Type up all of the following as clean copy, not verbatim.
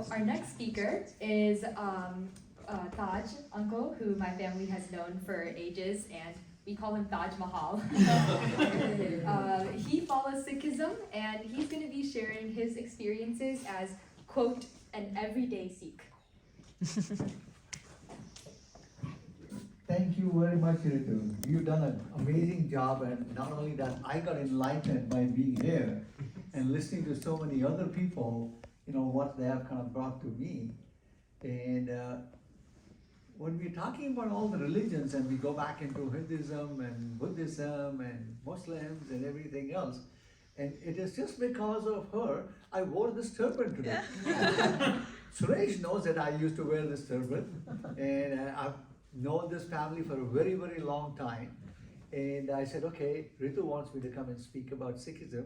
So our next speaker is Taj Uncle, who my family has known for ages, and we call him Taj Mahal. He follows Sikhism, and he's going to be sharing his experiences as, quote, an everyday Sikh. Thank you very much, Ritu. You've done an amazing job, and not only that, I got enlightened by being here and listening to so many other people, what they have kind of brought to me. And when we're talking about all the religions and we go back into Hinduism and Buddhism and Muslims and everything else, and it is just because of her, I wore this turban today. Suresh knows that I used to wear this turban, and I've known this family for a very, very long time. And I said, okay, Ritu wants me to come and speak about Sikhism.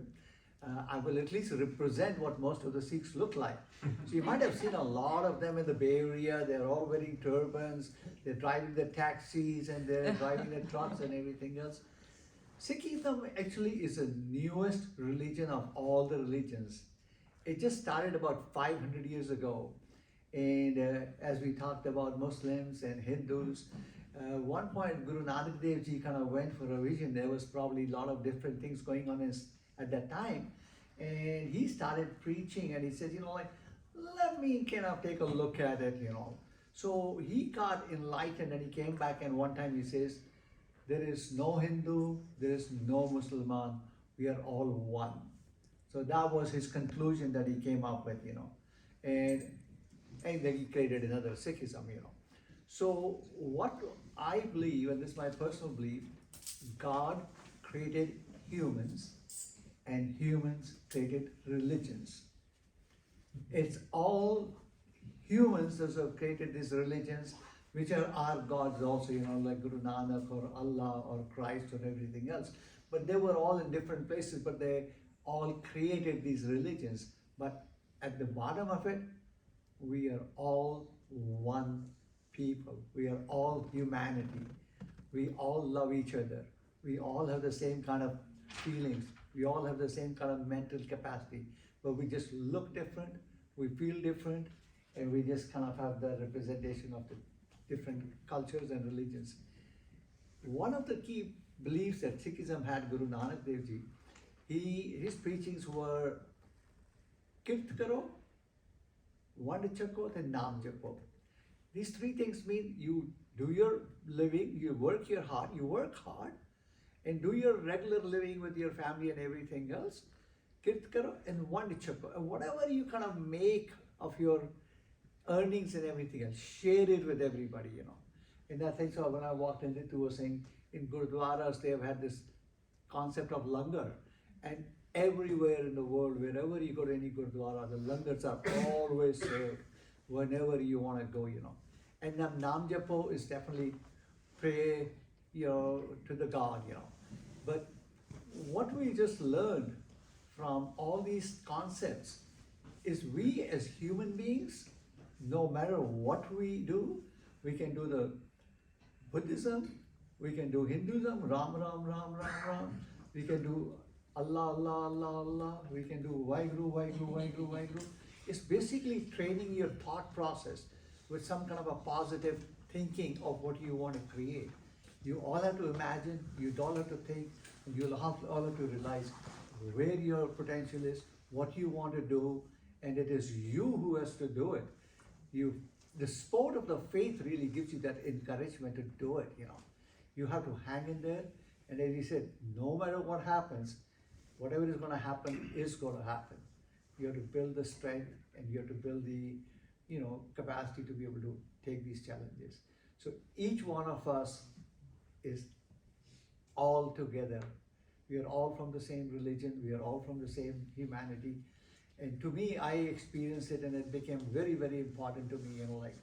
I will at least represent what most of the Sikhs look like. So you might have seen a lot of them in the Bay Area. They're all wearing turbans, they're driving the taxis, and they're driving the trucks and everything else. Sikhism actually is the newest religion of all the religions. It just started about 500 years ago. And as we talked about Muslims and Hindus, one point Guru Nanak Dev Ji kind of went for a vision. There was probably a lot of different things going on at that time. And he started preaching, and he said, let me kind of take a look at it, So he got enlightened, and he came back, and one time he says, there is no Hindu, there is no Muslim, we are all one. So that was his conclusion that he came up with, And then he created another Sikhism, So what I believe, and this is my personal belief, God created humans, and humans created religions. It's all humans that have created these religions, which are our gods also, like Guru Nanak or Allah or Christ or everything else. But they were all in different places, but they all created these religions. But at the bottom of it, we are all one people. We are all humanity. We all love each other. We all have the same kind of feelings. We all have the same kind of mental capacity. But we just look different, we feel different, and we just kind of have the representation of the different cultures and religions. One of the key beliefs that Sikhism had, Guru Nanak Dev Ji, his preachings were Kirt Karo, Vand Chako, and Naam Japo. These three things mean you do your living, you work hard, and do your regular living with your family and everything else. Kirt Karo and Vand Chako. And whatever you kind of make of your earnings and everything else, share it with everybody, And I think so when I walked in, Ritu was saying, in Gurdwaras, they have had this concept of langar. And everywhere in the world, wherever you go to any Gurdwara, the langars are always served whenever you want to go, And Naam Japo is definitely pray, to the God, But what we just learned from all these concepts is we as human beings, no matter what we do, we can do the Buddhism, we can do Hinduism, Ram, Ram, Ram, Ram, Ram. We can do Allah, Allah, Allah, Allah. We can do Vaheguru, Vaheguru, Vaheguru, Vaheguru. It's basically training your thought process with some kind of a positive thinking of what you want to create. You all have to imagine, you all have to think, and you'll all have to realize where your potential is, what you want to do, and it is you who has to do it. The sport of the faith really gives you that encouragement to do it, You have to hang in there, and as he said, no matter what happens, whatever is going to happen is going to happen. You have to build the strength, and you have to build the, capacity to be able to take these challenges. So each one of us is all together. We are all from the same religion. We are all from the same humanity. And to me, I experienced it, and it became very, very important to me. Like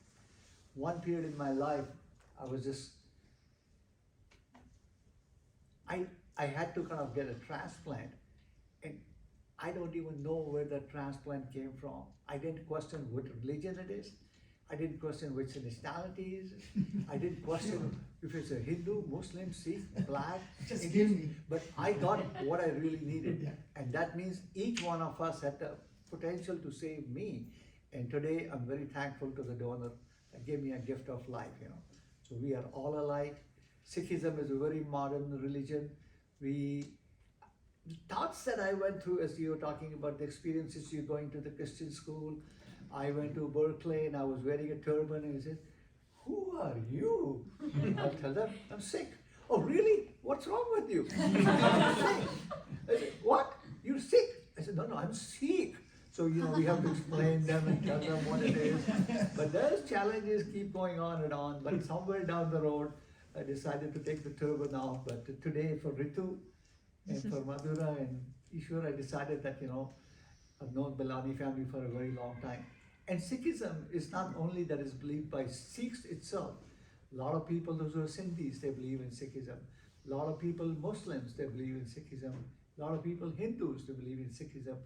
one period in my life, I was just, I had to kind of get a transplant, and I don't even know where the transplant came from. I didn't question what religion it is. I didn't question which nationality it is. I didn't question if it's a Hindu, Muslim, Sikh, Black, Just Indian. give me. But I got what I really needed. Yeah. And that means each one of us had the potential to save me. And today I'm very thankful to the donor that gave me a gift of life, you know. So we are all alike. Sikhism is a very modern religion. The thoughts that I went through as you were talking about the experiences you going to the Christian school. I went to Berkeley and I was wearing a turban and he said, "Who are you?" I'll tell them, "I'm Sikh." "Oh, really? What's wrong with you?" "I'm Sikh." I said, "What? You're Sikh?" I said, "No, I'm Sikh." So, you know, we have to explain them and tell them what it is. But those challenges keep going on and on. But somewhere down the road, I decided to take the turban off. But today for Ritu and for Madhura and Ishwar, I decided that, you know, I've known Balani family for a very long time. And Sikhism is not only that is believed by Sikhs itself. A lot of people, those who are Sindhis, they believe in Sikhism. A lot of people, Muslims, they believe in Sikhism. A lot of people, Hindus, they believe in Sikhism.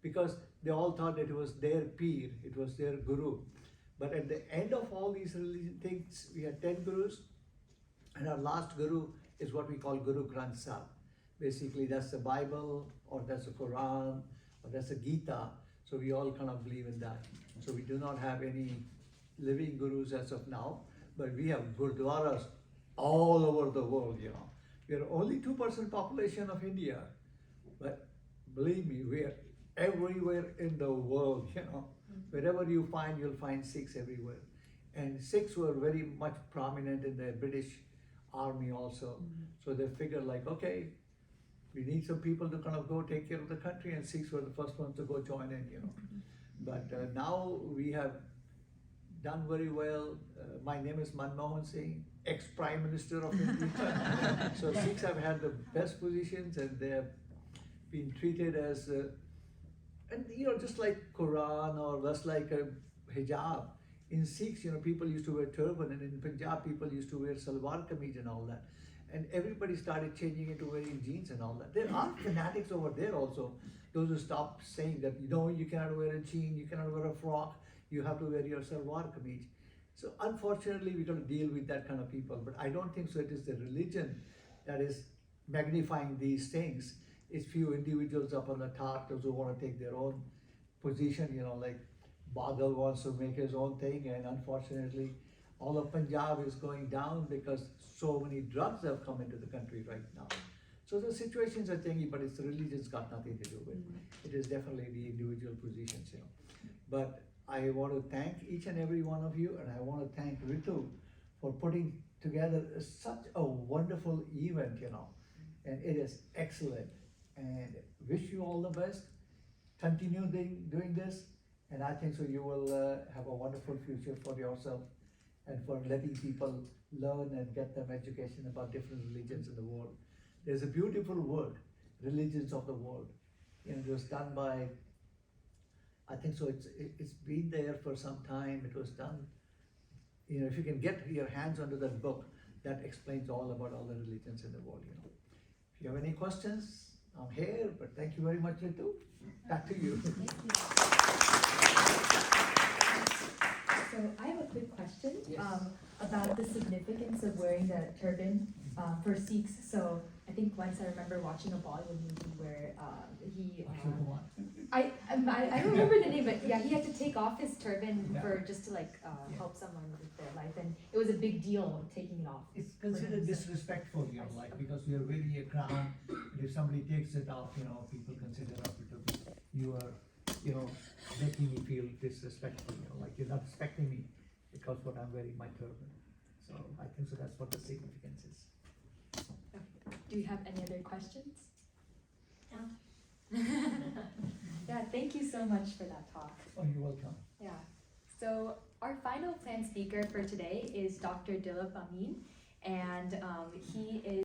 Because they all thought that it was their peer, it was their guru. But at the end of all these religion things, we had 10 gurus, and our last guru is what we call Guru Granth Sahib. Basically, that's the Bible, or that's the Quran, or that's the Gita. So we all kind of believe in that. So we do not have any living gurus as of now, but we have gurdwaras all over the world, you know. We are only 2% population of India, but believe me, we are everywhere in the world, you know. Wherever you find, you'll find Sikhs everywhere. And Sikhs were very much prominent in the British army also. So they figured like, okay, we need some people to kind of go take care of the country, and Sikhs were the first ones to go join in, you know. But now we have done very well. My name is Mohan, ex-Prime Minister of India. So Sikhs have had the best positions, and they have been treated as and you know, just like Quran or just like a hijab, in Sikhs, you know, people used to wear turban, and in Punjab, people used to wear salwar kameez and all that. And everybody started changing into wearing jeans and all that. There are fanatics over there also, those who stopped saying that, you know, you cannot wear a jean, you cannot wear a frock, you have to wear your salwar kameez. So unfortunately, we got to deal with that kind of people. But I don't think so. It is the religion that is magnifying these things. It's few individuals up on the top, those who want to take their own position, you know, like Badal wants to make his own thing, and unfortunately, all of Punjab is going down because so many drugs have come into the country right now. So the situations are changing, but it's religion's got nothing to do with it. It is definitely the individual positions, you know. But I want to thank each and every one of you, and I want to thank Ritu for putting together such a wonderful event, you know, and it is excellent. And wish you all the best. Continue doing this, and I think so you will have a wonderful future for yourself and for letting people learn and get them education about different religions in the world. There's a beautiful word, religions of the world. You know, it was done by, I think so it's been there for some time. It was done, you know, if you can get your hands onto that book, that explains all about all the religions in the world, you know. If you have any questions, I'm here, but thank you very much, Ritu. Back to you. Thank you. So I have a quick question about the significance of wearing the turban for Sikhs. So I think once I remember watching a Bollywood movie where I don't remember the name, but yeah, he had to take off his turban for just to like help someone with their life, and it was a big deal taking it off. It's considered disrespectful, you know, like because we are wearing a crown, and if somebody takes it off, you know, people consider you are, you know, making me feel disrespectful, you know, like you're not respecting me because what I'm wearing my turban. So I think so that's what the significance is. Okay. Do you have any other questions? No. Yeah, thank you so much for that talk. Oh, you're welcome. Yeah. So our final planned speaker for today is Dr. Dilip Amin, and he is